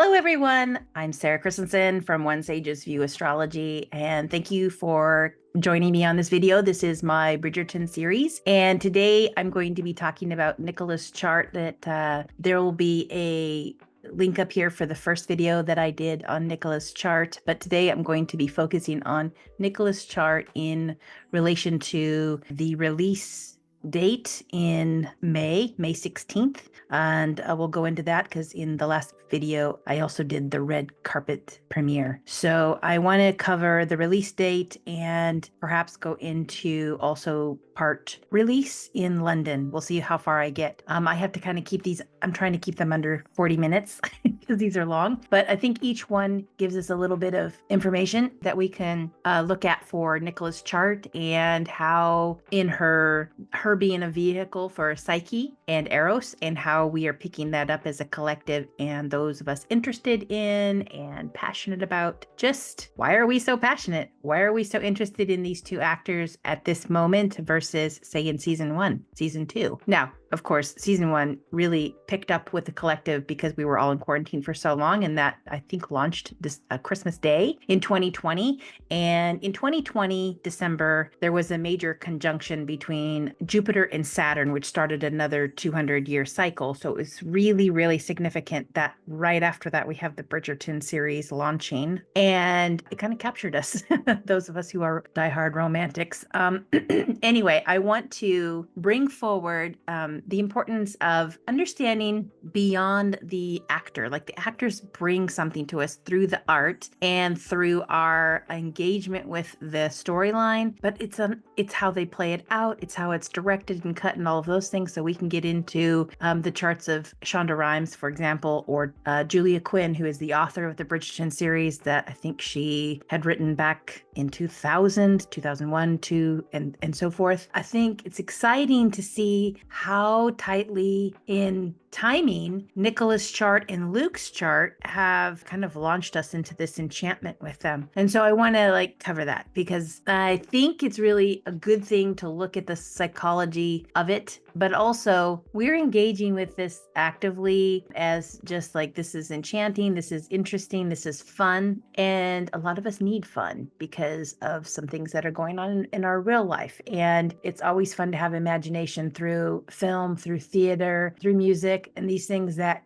Hello, everyone. I'm Sarah Christensen from One Sage's View Astrology, and thank you for joining me on this video. This is my Bridgerton series, and today I'm going to be talking about Nicola's chart. There will be a link up here for the first video that I did on Nicola's chart, but today I'm going to be focusing on Nicola's chart in relation to the release date in May 16th. And we'll go into that because in the last video, I also did the red carpet premiere. So I want to cover the release date and perhaps go into also part release in London. We'll see how far I get. I have to kind of keep these, I'm trying to keep them under 40 minutes because these are long, but I think each one gives us a little bit of information that we can look at for Nicola's chart and how in her being a vehicle for Psyche and Eros and how we are picking that up as a collective, and those of us interested in and passionate about just why are we so passionate? Why are we so interested in these two actors at this moment versus say in season 1, season 2? Now, of course, season 1 really picked up with the collective because we were all in quarantine for so long, and that I think launched this Christmas Day in 2020. And in 2020, December, there was a major conjunction between Jupiter and Saturn, which started another 200-year cycle. So it was really, really significant that right after that, we have the Bridgerton series launching, and it kind of captured us, those of us who are diehard romantics. Anyway, I want to bring forward the importance of understanding beyond the actor. Like the actors bring something to us through the art and through our engagement with the storyline, but it's how they play it out. It's how it's directed and cut and all of those things. So we can get into the charts of Shonda Rhimes, for example, or Julia Quinn, who is the author of the Bridgerton series that I think she had written back in 2000, 2001, 2, and so forth. I think it's exciting to see how tightly in timing Nicola's chart and Luke's chart have kind of launched us into this enchantment with them. And so I want to cover that because I think it's really a good thing to look at the psychology of it, but also we're engaging with this actively as just this is enchanting, this is interesting, this is fun. And a lot of us need fun because of some things that are going on in our real life. And it's always fun to have imagination through film, through theater, through music, and these things that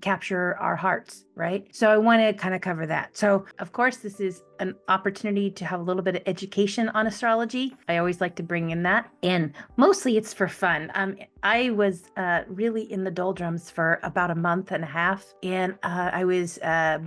capture our hearts, right? So I want to kind of cover that. So of course, this is an opportunity to have a little bit of education on astrology. I always like to bring in that, and mostly it's for fun. I was really in the doldrums for about a month and a half, and I was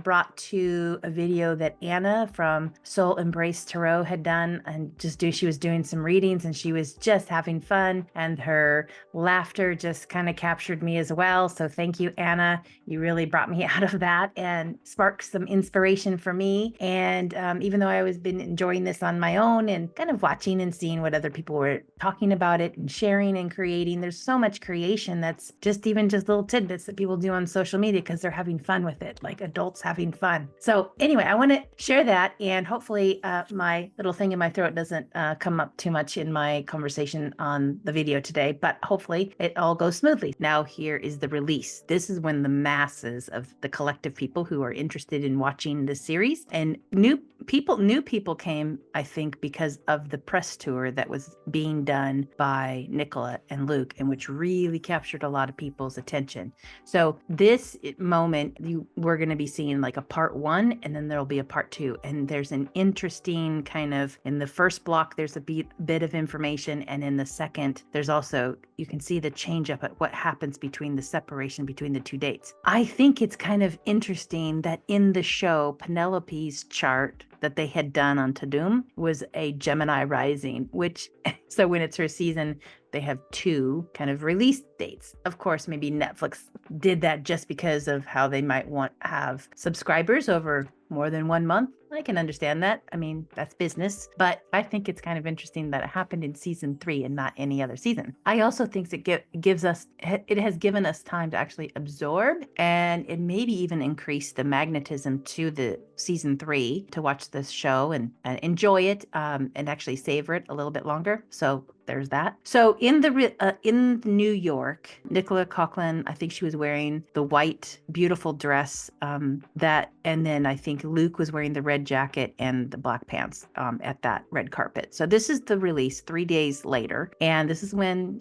brought to a video that Anna from Soul Embrace Tarot had done, and she was doing some readings, and she was just having fun, and her laughter just kind of captured me as well. So thank you, Anna. You really brought me out of that and sparked some inspiration for me. And even though I was been enjoying this on my own and kind of watching and seeing what other people were talking about it and sharing and creating, there's so much creation that's just little tidbits that people do on social media because they're having fun with it, like adults having fun. So anyway, I want to share that, and hopefully my little thing in my throat doesn't come up too much in my conversation on the video today, but hopefully it all goes smoothly. Now here is the release. This is when the masses of the collective people who are interested in watching this series, and new people came, I think, because of the press tour that was being done by Nicola and Luke, and which really captured a lot of people's attention. So this moment, we're going to be seeing a part 1, and then there'll be a part 2. And there's an interesting kind of, in the first block, there's a bit of information. And in the second, there's also, you can see the change up at what happens between the separation between the two dates. I think it's kind of interesting that in the show, Penelope's chart that they had done on Tadum was a Gemini rising, which, so when it's her season, they have 2 kind of release dates. Of course, maybe Netflix did that just because of how they might have subscribers over more than 1 month. I can understand that. I mean, that's business, but I think it's kind of interesting that it happened in season 3 and not any other season. I also think it has given us time to actually absorb, and it maybe even increase the magnetism to the season 3 to watch this show and enjoy it and actually savor it a little bit longer. So there's that. So in New York, Nicola Coughlan, I think she was wearing the white, beautiful dress and then I think Luke was wearing the red jacket and the black pants at that red carpet. So this is the release 3 days later. And this is when,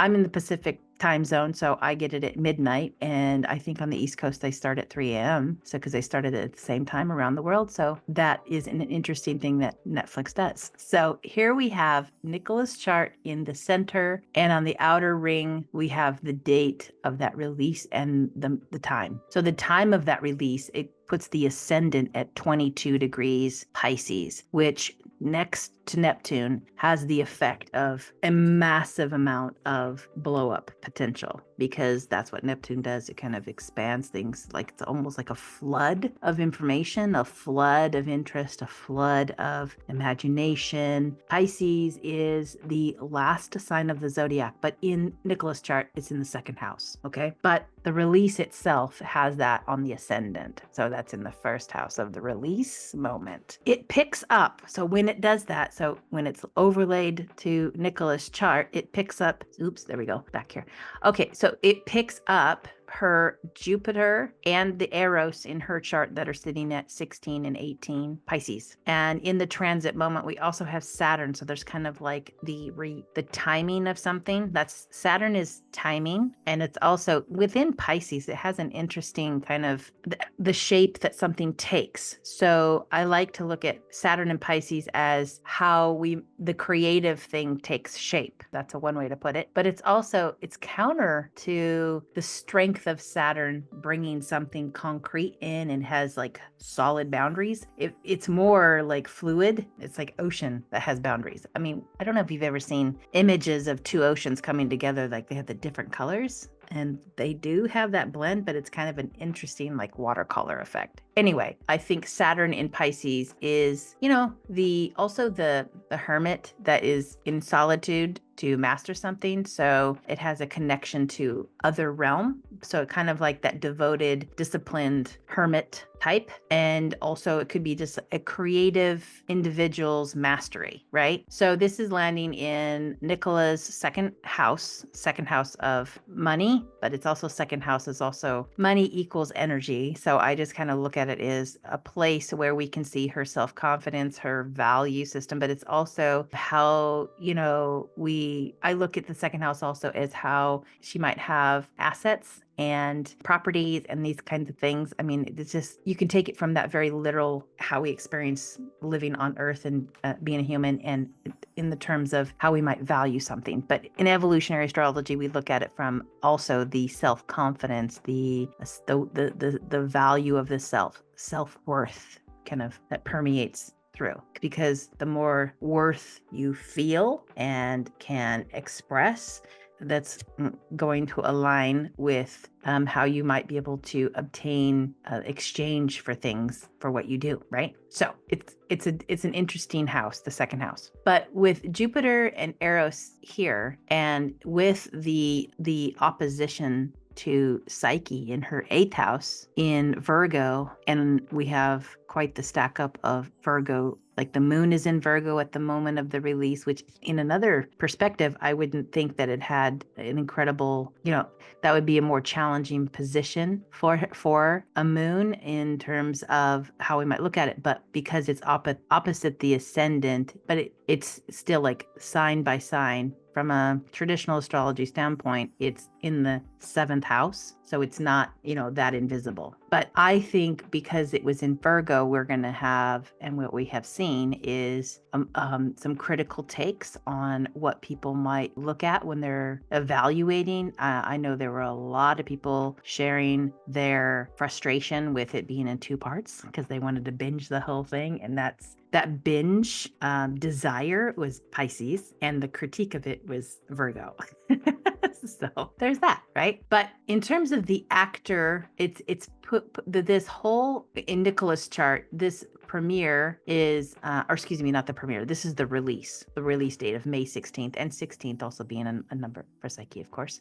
I'm in the Pacific time zone, so I get it at midnight. And I think on the East Coast, they start at 3 a.m. So because they started at the same time around the world. So that is an interesting thing that Netflix does. So here we have Nicola's chart in the center, and on the outer ring, we have the date of that release and the time. So the time of that release, it puts the ascendant at 22 degrees Pisces, which next to Neptune has the effect of a massive amount of blow up potential, because that's what Neptune does. It kind of expands things, like it's almost like a flood of information, a flood of interest, a flood of imagination. Pisces is the last sign of the zodiac, but in Nicola's chart, it's in the second house. Okay. But the release itself has that on the ascendant. So that's in the first house of the release moment. It picks up. So when it does that, so when it's overlaid to Nicola's chart, it picks up, oops, there we go, back here. Okay, so it picks up her Jupiter and the Eros in her chart that are sitting at 16 and 18 Pisces. And in the transit moment, we also have Saturn. So there's kind of like the timing of something. That's Saturn is timing. And it's also within Pisces, it has an interesting kind of the shape that something takes. So I like to look at Saturn and Pisces as how the creative thing takes shape. That's one way to put it. But it's counter to the strength of Saturn bringing something concrete in and has like solid boundaries. It's more like fluid. It's like ocean that has boundaries. I mean, I don't know if you've ever seen images of two oceans coming together, like they have the different colors. And they do have that blend, but it's kind of an interesting like watercolor effect. Anyway, I think Saturn in Pisces is, the hermit that is in solitude to master something. So it has a connection to other realm. So kind of like that devoted, disciplined hermit type. And also it could be just a creative individual's mastery, right? So this is landing in Nicola's second house of money, but it's also second house is also money equals energy. So I just kind of look at it as a place where we can see her self-confidence, her value system, but it's also how, I look at the second house also as how she might have assets and properties and these kinds of things. I mean, it's just, you can take it from that very literal, how we experience living on Earth and being a human, and in the terms of how we might value something. But in evolutionary astrology, we look at it from also the self-confidence, the value of the self-worth kind of that permeates through, because the more worth you feel and can express, that's going to align with how you might be able to obtain exchange for things for what you do, right? So it's an interesting house, the second house. But with Jupiter and Eros here, and with the opposition to Psyche in her 8th house in Virgo, and we have quite the stack up of Virgo. Like the moon is in Virgo at the moment of the release, which in another perspective, I wouldn't think that it had an incredible, that would be a more challenging position for a moon in terms of how we might look at it. But because it's opposite the ascendant, but it's still like sign by sign. From a traditional astrology standpoint, it's in the 7th house. So it's not, that invisible. But I think because it was in Virgo, we're going to have, and what we have seen is some critical takes on what people might look at when they're evaluating. I know there were a lot of people sharing their frustration with it being in 2 parts because they wanted to binge the whole thing. And that binge desire was Pisces, and the critique of it was Virgo. So there's that, right? But in terms of the actor, it's put this whole in Nicola's chart. This premiere is, or excuse me, not the premiere. This is the release date of May 16th, and 16th also being a number for Psyche, of course.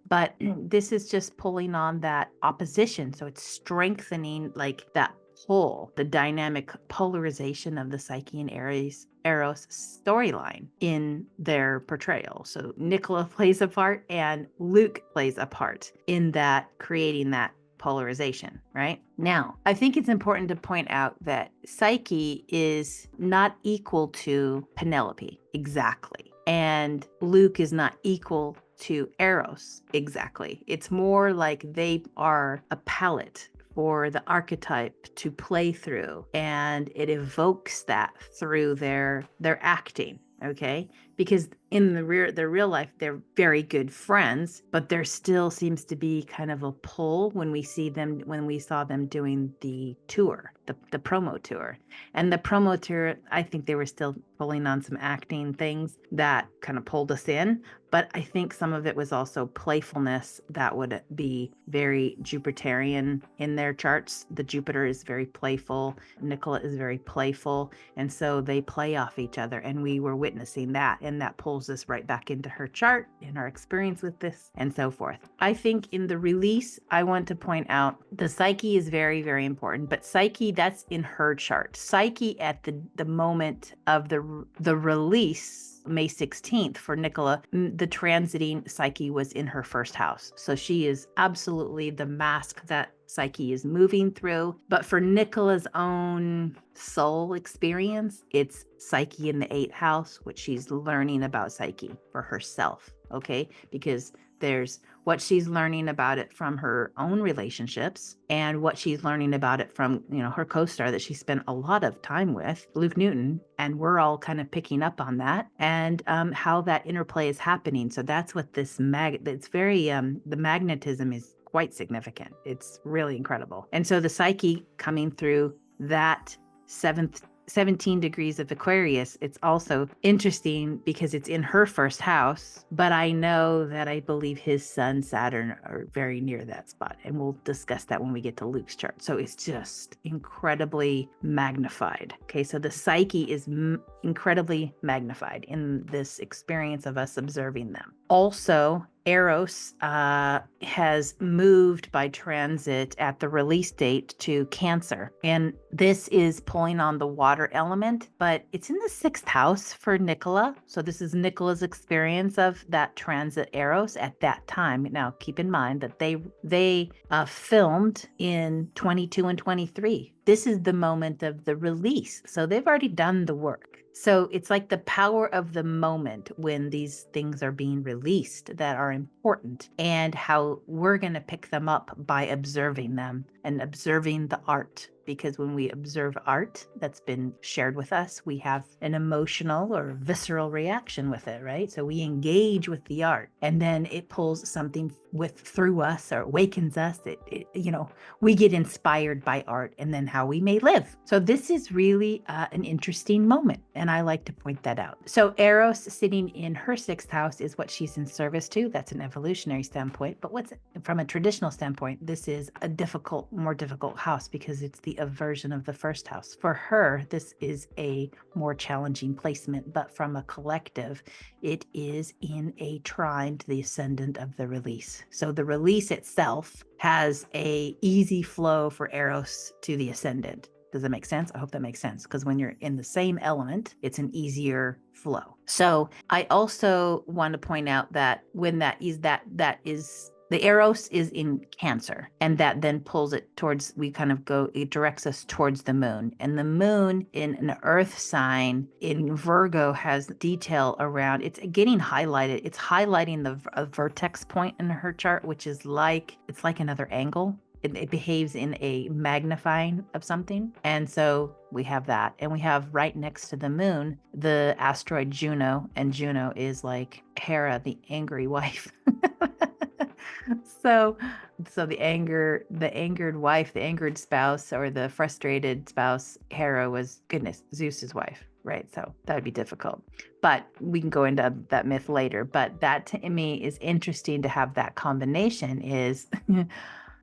But this is just pulling on that opposition. So it's strengthening like that pull, the dynamic polarization of the Psyche and Eros storyline in their portrayal. So Nicola plays a part and Luke plays a part in that, creating that polarization, right? Now, I think it's important to point out that Psyche is not equal to Penelope exactly, and Luke is not equal to Eros exactly. It's more like they are a palette for the archetype to play through, and it evokes that through their acting. Okay, because in the real life, they're very good friends, but there still seems to be kind of a pull when we saw them doing the tour, the promo tour. And the promo tour, I think they were still pulling on some acting things that kind of pulled us in. But I think some of it was also playfulness that would be very Jupiterian in their charts. The Jupiter is very playful. Nicola is very playful. And so they play off each other. And we were witnessing that. And that pulls us right back into her chart, in our experience with this, and so forth. I think in the release, I want to point out the Psyche is very, very important. But Psyche, that's in her chart. Psyche at the moment of the release, May 16th for Nicola, the transiting Psyche was in her first house. So she is absolutely the mask that Psyche is moving through. But for Nicola's own soul experience, it's Psyche in the 8th house, which she's learning about Psyche for herself. Okay, because there's what she's learning about it from her own relationships, and what she's learning about it from, her co-star that she spent a lot of time with, Luke Newton, and we're all kind of picking up on that, and how that interplay is happening. So that's what this it's very, the magnetism is quite significant. It's really incredible. And so the Psyche coming through that 17 degrees of Aquarius, it's also interesting because it's in her first house, but I know that I believe his sun, Saturn, are very near that spot. And we'll discuss that when we get to Luke's chart. So it's just incredibly magnified. Okay, so the Psyche is incredibly magnified in this experience of us observing them. Also, Eros has moved by transit at the release date to Cancer. And this is pulling on the water element, but it's in the 6th house for Nicola. So this is Nicola's experience of that transit Eros at that time. Now, keep in mind that they filmed in 22 and 23. This is the moment of the release. So they've already done the work. So it's like the power of the moment when these things are being released that are important, and how we're going to pick them up by observing them and observing the art. Because when we observe art that's been shared with us, we have an emotional or visceral reaction with it, right? So we engage with the art, and then it pulls something through us, or awakens us. We get inspired by art, and then how we may live. So this is really an interesting moment, and I like to point that out. So Eros sitting in her 6th house is what she's in service to. That's an evolutionary standpoint. But from a traditional standpoint, this is a more difficult house because it's the aversion of the 1st house. For her, this is a more challenging placement, but from a collective, it is in a trine to the ascendant of the release. So the release itself has a easy flow for Eros to the ascendant. Does that make sense? I hope that makes sense, because when you're in the same element, it's an easier flow. So I also want to point out that when the Eros is in Cancer, and that then pulls it towards, it directs us towards the moon. And the moon in an earth sign in Virgo has detail around, it's getting highlighted. It's highlighting a vertex point in her chart, which is it's like another angle. It behaves in a magnifying of something. And so we have that. And we have right next to the moon, the asteroid Juno. And Juno is like Hera, the angry wife. So the angered wife, the angered spouse, or the frustrated spouse, Hera was, Zeus's wife, right? So that would be difficult. But we can go into that myth later. But that to me is interesting to have that combination is,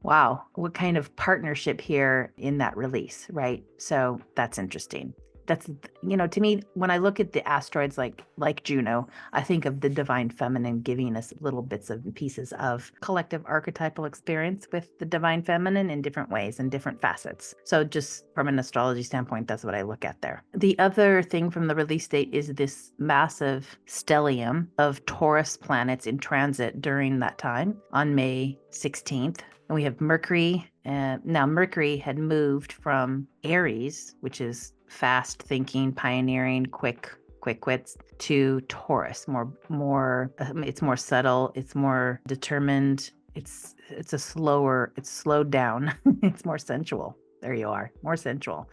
wow, what kind of partnership here in that release, right? So that's interesting. to me, when I look at the asteroids like Juno, I think of the divine feminine giving us little bits and pieces of collective archetypal experience with the divine feminine in different ways and different facets. So just from an astrology standpoint, that's what I look at there. The other thing from the release date is this massive stellium of Taurus planets in transit during that time on May 16th. And we have Mercury. Now Mercury had moved from Aries, which is fast thinking, pioneering, quick wits, to Taurus, it's more subtle, it's more determined, it's slowed down. It's more sensual. There you are, more sensual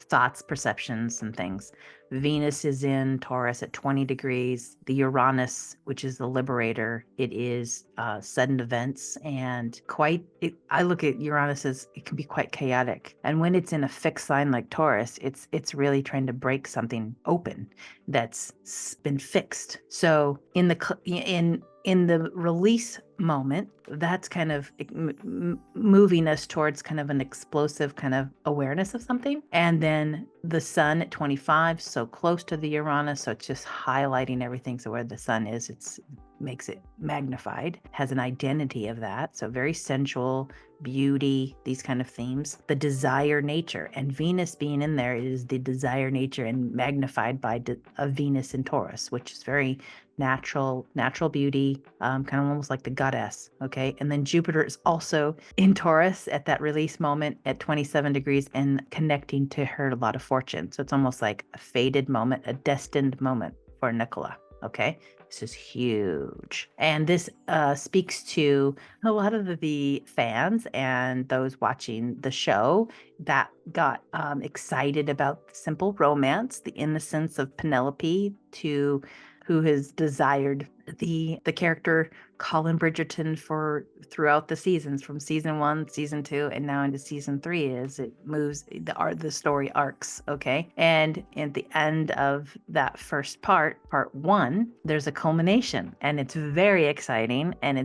thoughts, perceptions, and things. Venus is in Taurus at 20 degrees. The Uranus, which is the liberator, it is sudden events and I look at Uranus as it can be quite chaotic. And when it's in a fixed sign like Taurus, it's really trying to break something open that's been fixed. So in the release moment, that's kind of moving us towards kind of an explosive kind of awareness of something. And then the sun at 25, so close to the Uranus, so it's just highlighting everything. So where the sun is, it makes it magnified, has an identity of that. So very sensual, beauty, these kind of themes. The desire nature, and Venus being in there is the desire nature and magnified by a Venus in Taurus, which is very natural beauty, kind of almost like the goddess. Okay. And then Jupiter is also in Taurus at that release moment at 27 degrees and connecting to her lot of fortune. So it's almost like a fated moment, a destined moment for Nicola. Okay. This is huge. And this speaks to a lot of the fans and those watching the show that got excited about simple romance, the innocence of Penelope, who has desired the character Colin Bridgerton for throughout the seasons, from season 1, season 2, and now into season 3, as it moves, the story arcs. Okay. And at the end of that first part 1, there's a culmination, and it's very exciting, and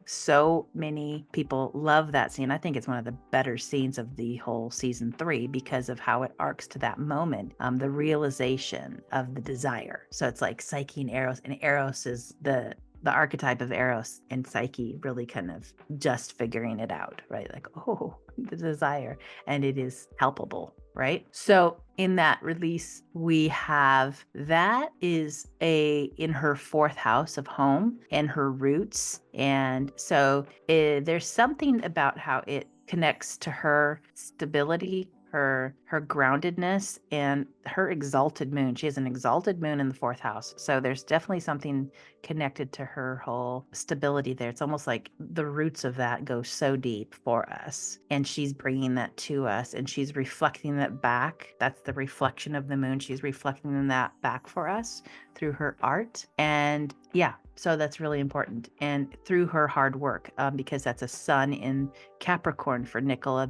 so many people love that scene. I think it's one of the better scenes of the whole season 3 because of how it arcs to that moment, the realization of the desire. So it's like Psyche and Eros is the archetype of Eros and Psyche really kind of just figuring it out, right? Like, oh, the desire, and it is palpable, right? So in that release, we have that is in her 4th house of home and her roots. And so there's something about how it connects to her stability, her groundedness, and her exalted moon. She has an exalted moon in the 4th house. So there's definitely something connected to her whole stability there. It's almost like the roots of that go so deep for us. And she's bringing that to us, and she's reflecting that back. That's the reflection of the moon. She's reflecting that back for us through her art. And yeah, so that's really important. And through her hard work, because that's a sun in Capricorn for Nicola,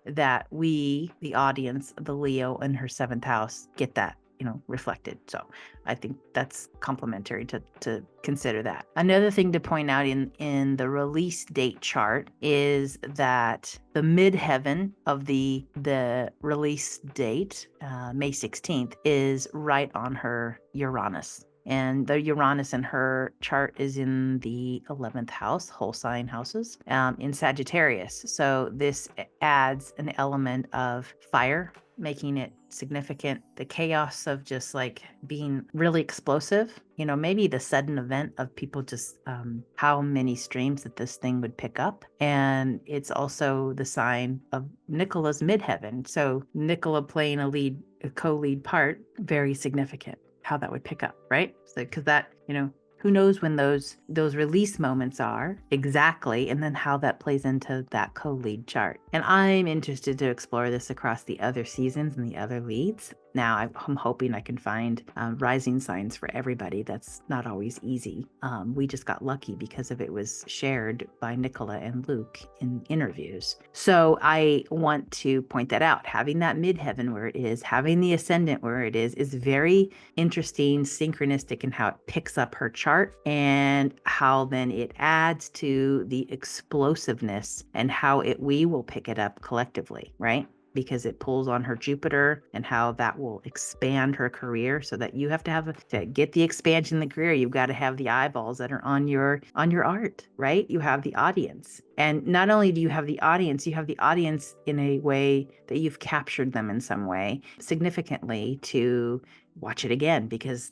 that we, the audience, the Leo in her 7th house, get that, reflected. So I think that's complementary to consider that. Another thing to point out in the release date chart is that the midheaven of the release date, May 16th, is right on her Uranus. And the Uranus in her chart is in the 11th house, whole sign houses, in Sagittarius. So this adds an element of fire, making it significant. The chaos of just like being really explosive, maybe the sudden event of people just how many streams that this thing would pick up. And it's also the sign of Nicola's midheaven. So Nicola playing a co-lead part, very significant. How that would pick up, right? So because that, who knows when those release moments are exactly, and then how that plays into that co-lead chart. And I'm interested to explore this across the other seasons and the other leads. Now I'm hoping I can find rising signs for everybody. That's not always easy. We just got lucky because of it was shared by Nicola and Luke in interviews. So I want to point that out. Having that midheaven where it is, having the ascendant where it is very interesting, synchronistic in how it picks up her chart and how then it adds to the explosiveness and how we will pick it up collectively, right? because it pulls on her Jupiter and how that will expand her career, so that you have to get the expansion in the career, you've got to have the eyeballs that are on your art, right? You have the audience. And not only do you have the audience, you have the audience in a way that you've captured them in some way significantly to watch it again, because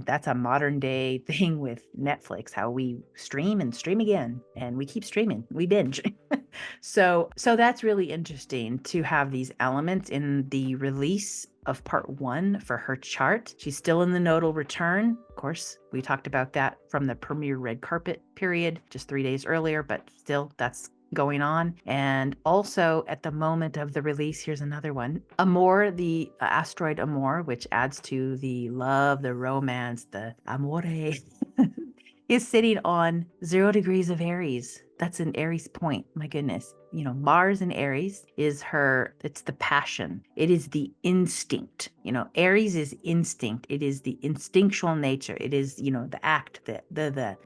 that's a modern day thing with Netflix, how we stream and stream again, and we keep streaming, we binge. So that's really interesting to have these elements in the release of part 1 for her chart. She's still in the nodal return. Of course, we talked about that from the premiere red carpet period just 3 days earlier, but still that's going on. And also at the moment of the release, here's another one. Amor, the asteroid Amor, which adds to the love, the romance, the amore, is sitting on 0 degrees of Aries. That's an Aries point. My goodness. You know, Mars in Aries is it's the passion. It is the instinct. You know, Aries is instinct. It is the instinctual nature. It is, you know, the act,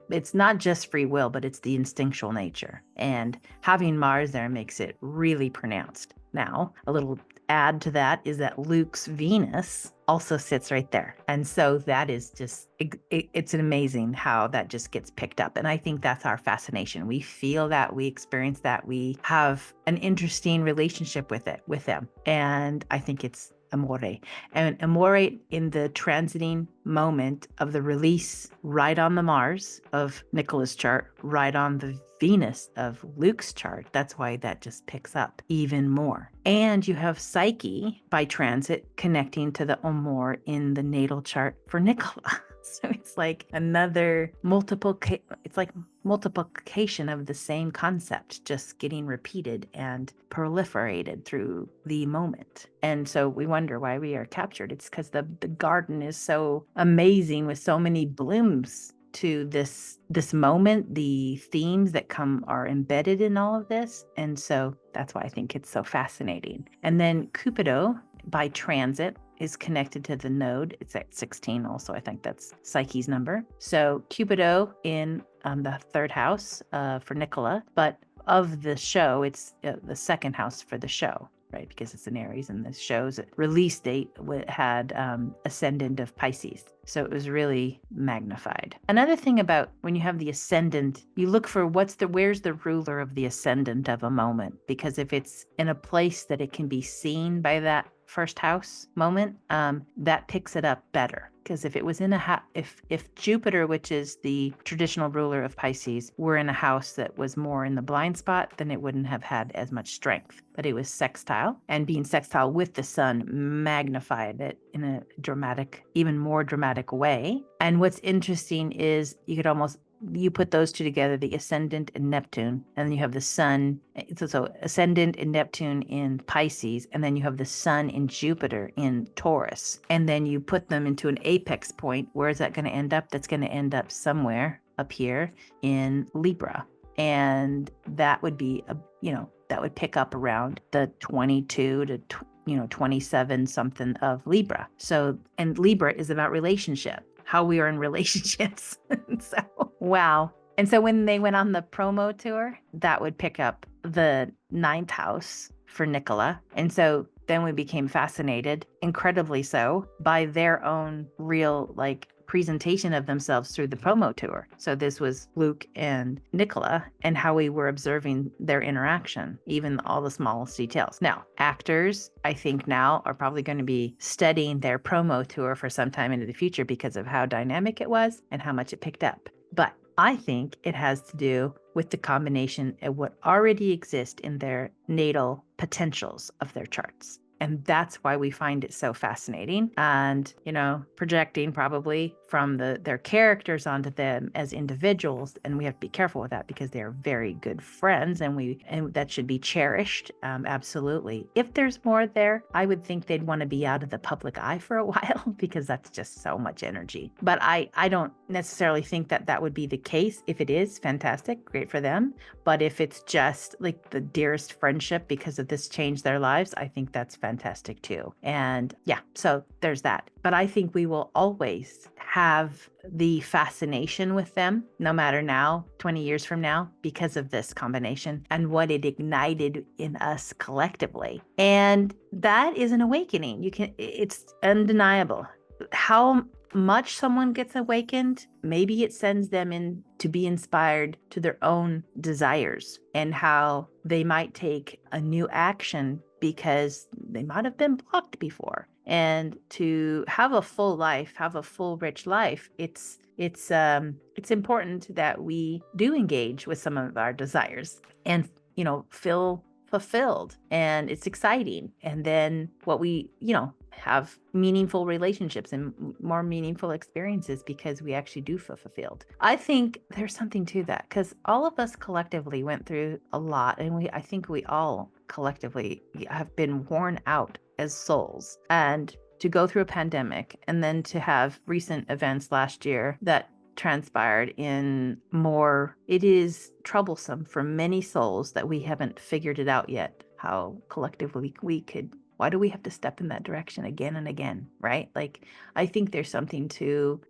it's not just free will, but it's the instinctual nature. And having Mars there makes it really pronounced. Now, a little add to that is that Luke's Venus also sits right there. And so that is just, it's amazing how that just gets picked up. And I think that's our fascination. We feel that, we experience that, we have an interesting relationship with them. And I think it's amore. And amore in the transiting moment of the release, right on the Mars of Nicola's chart, right on the Venus of Luke's chart. That's why that just picks up even more. And you have Psyche by transit connecting to the Amor in the natal chart for Nicola. So it's like another multiplication of the same concept, just getting repeated and proliferated through the moment. And so we wonder why we are captured. It's because the garden is so amazing with so many blooms to this moment. The themes that are embedded in all of this. And so that's why I think it's so fascinating. And then Cupido by transit is connected to the node. It's at 16 also. I think that's Psyche's number. So Cupido in the 3rd house for Nicola, but of the show, it's the 2nd house for the show, right? Because it's an Aries, and the show's release date had ascendant of Pisces. So it was really magnified. Another thing about when you have the ascendant, you look for where's the ruler of the ascendant of a moment? Because if it's in a place that it can be seen by that 1st house moment, that picks it up better. Because if it was in if Jupiter, which is the traditional ruler of Pisces, were in a house that was more in the blind spot, then it wouldn't have had as much strength. But it was sextile, and being sextile with the sun magnified it in a even more dramatic way. And what's interesting is you put those two together, the ascendant and Neptune, and then you have the sun. So ascendant and Neptune in Pisces, and then you have the sun in Jupiter in Taurus. And then you put them into an apex point. Where is that going to end up? That's going to end up somewhere up here in Libra. And that would be, that would pick up around the 22 to 27 something of Libra. So, and Libra is about relationship, how we are in relationships. So, wow. And so when they went on the promo tour, that would pick up the 9th house for Nicola. And so then we became fascinated, incredibly so, by their own real, presentation of themselves through the promo tour. So this was Luke and Nicola, and how we were observing their interaction, even all the smallest details. Now, actors, I think now are probably going to be studying their promo tour for some time into the future because of how dynamic it was and how much it picked up. But I think it has to do with the combination of what already exists in their natal potentials of their charts. And that's why we find it so fascinating, and, projecting probably from their characters onto them as individuals. And we have to be careful with that because they're very good friends, and that should be cherished. Absolutely. If there's more there, I would think they'd want to be out of the public eye for a while because that's just so much energy. But I don't necessarily think that would be the case. If it is, fantastic, great for them. But if it's just like the dearest friendship because of this changed their lives, I think that's fantastic too. And yeah, so there's that. But I think we will always have the fascination with them, no matter now, 20 years from now, because of this combination and what it ignited in us collectively. And that is an awakening. It's undeniable. How much someone gets awakened, maybe it sends them in to be inspired to their own desires and how they might take a new action because they might have been blocked before. And to have a full life, have a full, rich life, it's important that we do engage with some of our desires and, feel fulfilled, and it's exciting. And then what we, have meaningful relationships and more meaningful experiences because we actually do feel fulfilled. I think there's something to that because all of us collectively went through a lot, and I think we all collectively have been worn out as souls. And to go through a pandemic and then to have recent events last year that transpired in more, it is troublesome for many souls that we haven't figured it out yet, how collectively we could. Why do we have to step in that direction again and again, right? Like, I think there's something to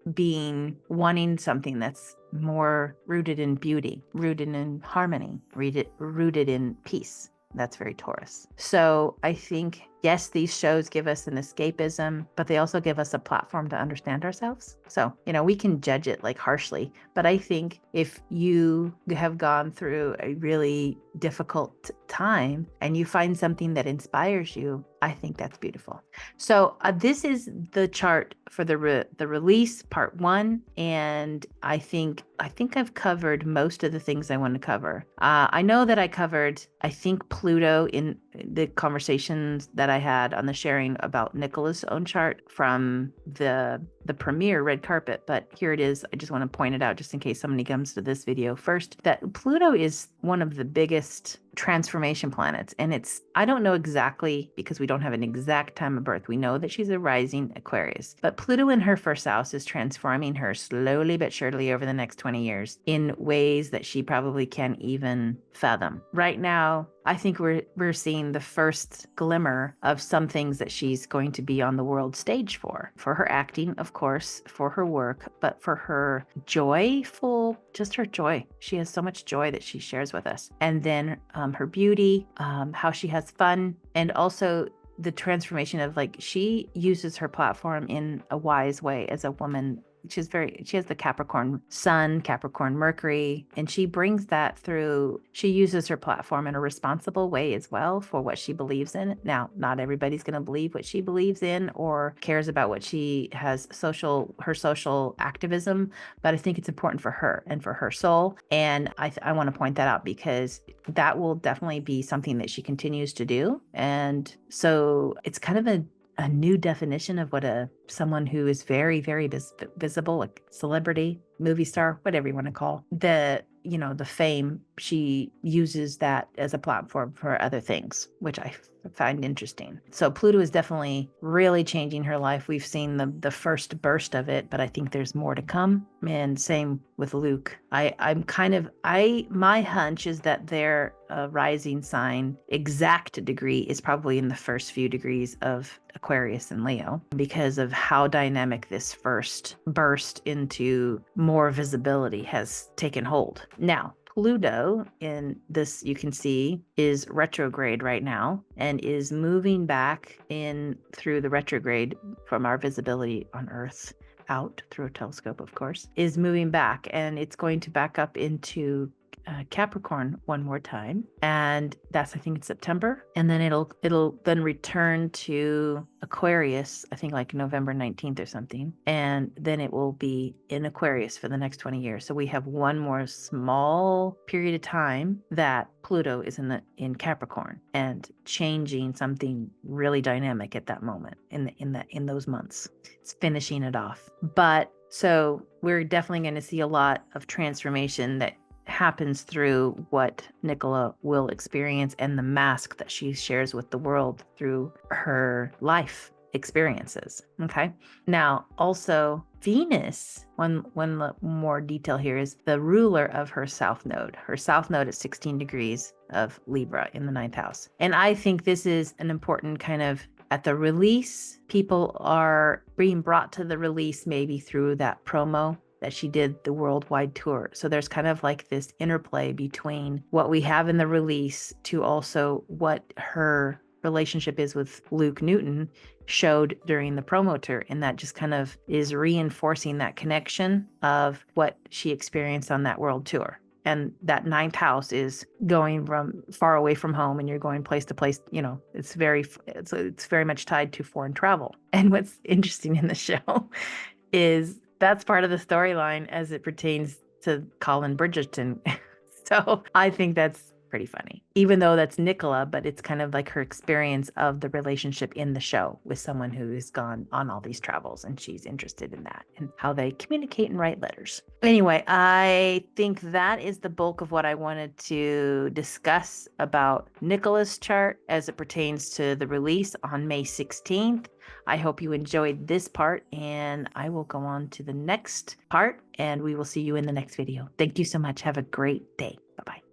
wanting something that's more rooted in beauty, rooted in harmony, rooted in peace. That's very Taurus. So I think, yes, these shows give us an escapism, but they also give us a platform to understand ourselves. So, we can judge it like harshly, but I think if you have gone through a really difficult time and you find something that inspires you, I think that's beautiful. So this is the chart for the release part 1, and I think I've covered most of the things I want to cover. I know that I covered, I think, Pluto in the conversations that I had on the sharing about Nicola's own chart from the premiere red carpet, but here it is. I just want to point it out just in case somebody comes to this video first, that Pluto is one of the biggest transformation planets. And I don't know exactly because we don't have an exact time of birth. We know that she's a rising Aquarius, but Pluto in her first house is transforming her slowly but surely over the next 20 years in ways that she probably can't even fathom. Right now, I think we're seeing the first glimmer of some things that she's going to be on the world stage for her acting, of course, for her work, but for her just her joy. She has so much joy that she shares with us. And then her beauty, how she has fun, and also the transformation of, like, she uses her platform in a wise way as a woman. She has the Capricorn Sun, Capricorn Mercury, and she brings that through. She uses her platform in a responsible way as well for what she believes in. Now, not everybody's going to believe what she believes in or cares about what she has her social activism, but I think it's important for her and for her soul. And I want to point that out because that will definitely be something that she continues to do. And so it's kind of a new definition of what someone who is very, very visible, like celebrity, movie star, whatever you want to call the fame. She uses that as a platform for other things, which I find interesting. So Pluto is definitely really changing her life. We've seen the first burst of it, but I think there's more to come. And same with Luke. My hunch is that their rising sign exact degree is probably in the first few degrees of Aquarius and Leo because of how dynamic this first burst into more visibility has taken hold. Now, Pluto in this, you can see, is retrograde right now and is moving back in through the retrograde from our visibility on Earth out through a telescope, of course, is moving back, and it's going to back up into Capricorn one more time, and that's, I think, in September, and then it'll then return to Aquarius, I think like November 19th or something, and then it will be in Aquarius for the next 20 years. So we have one more small period of time that Pluto is in Capricorn and changing something really dynamic at that moment in those months. It's finishing it off. But so we're definitely going to see a lot of transformation that happens through what Nicola will experience and the mask that she shares with the world through her life experiences. Okay. Now, also Venus, one more detail here is the ruler of her south node. Her south node is 16 degrees of Libra in the ninth house. And I think this is an important kind of at the release, people are being brought to the release maybe through that promo that she did, the worldwide tour. So there's kind of like this interplay between what we have in the release to also what her relationship is with Luke Newton showed during the promo tour. And that just kind of is reinforcing that connection of what she experienced on that world tour. And that ninth house is going from far away from home, and you're going place to place. You know, it's very much tied to foreign travel. And what's interesting in the show is that's part of the storyline as it pertains to Colin Bridgerton. So I think that's pretty funny, even though that's Nicola, but it's kind of like her experience of the relationship in the show with someone who has gone on all these travels, and she's interested in that and how they communicate and write letters. Anyway, I think that is the bulk of what I wanted to discuss about Nicola's chart as it pertains to the release on May 16th. I hope you enjoyed this part, and I will go on to the next part, and we will see you in the next video. Thank you so much. Have a great day. Bye-bye.